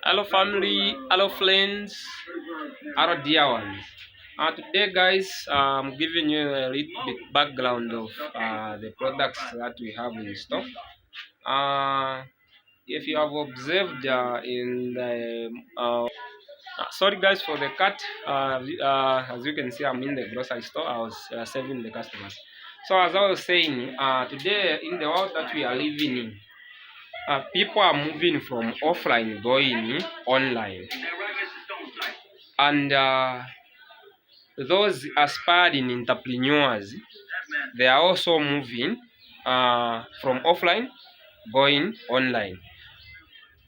Hello family, hello friends, hello dear ones. Today guys, I'm giving you a little bit background of the products that we have in stock. If you have observed in the sorry guys for the cut. As you can see, I'm in the grocery store. I was serving the customers. So as I was saying, today in the world that we are living in, people are moving from offline going online, and those aspiring entrepreneurs, they are also moving from offline going online.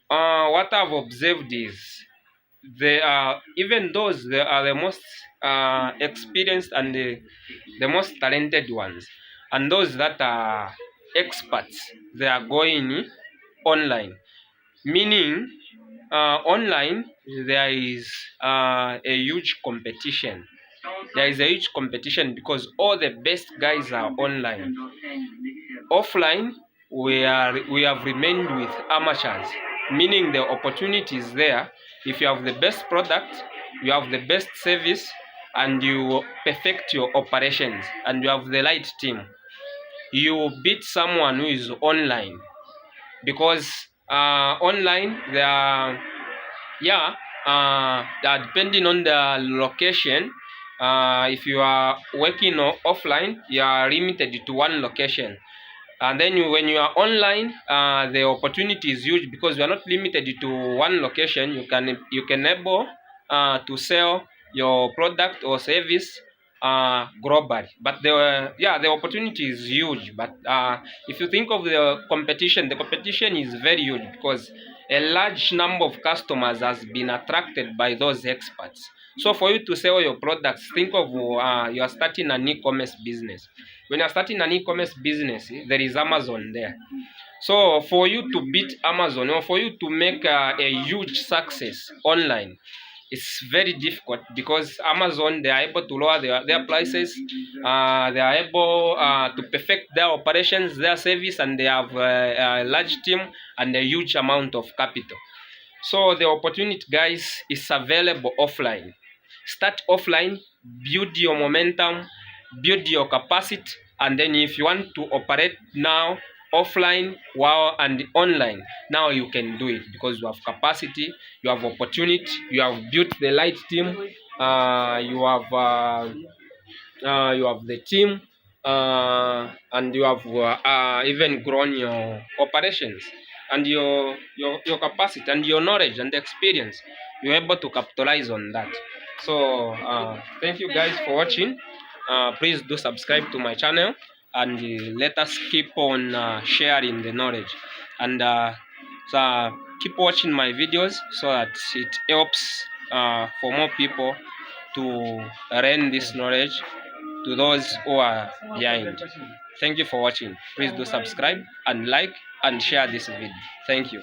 What I've observed is they are, even those they are the most experienced and the most talented ones, and those that are experts, they are going online, meaning online there is a huge competition. There is a huge competition because all the best guys are online. Offline, we have remained with amateurs, meaning the opportunity is there. If you have the best product, you have the best service, and you perfect your operations, and you have the right team, you will beat someone who is online. Because online they are, they are depending on the location. If you are working offline, you are limited to one location, and then when you are online, the opportunity is huge because you are not limited to one location. You can able to sell your product or service globally. But the opportunity is huge. But if you think of the competition is very huge because a large number of customers has been attracted by those experts. So for you to sell your products, think of you are starting an e-commerce business. When you're starting an e-commerce business, there is Amazon there. So for you to beat Amazon, or for you to make a huge success online, it's very difficult because Amazon, they are able to lower their prices. They are able to perfect their operations, their service, and they have a large team and a huge amount of capital. So the opportunity, guys, is available offline. Start offline, build your momentum, build your capacity, and then if you want to operate now offline and online, now you can do it because you have capacity, you have opportunity, you have built the right team, you have the team, and you have even grown your operations and your capacity and your knowledge and experience. You're able to capitalize on that. So thank you guys for watching. Please do subscribe to my channel, and let us keep on sharing the knowledge, and so keep watching my videos so that it helps for more people to learn this knowledge to those who are behind. Thank you for watching. Please do subscribe and like and share this video. Thank you.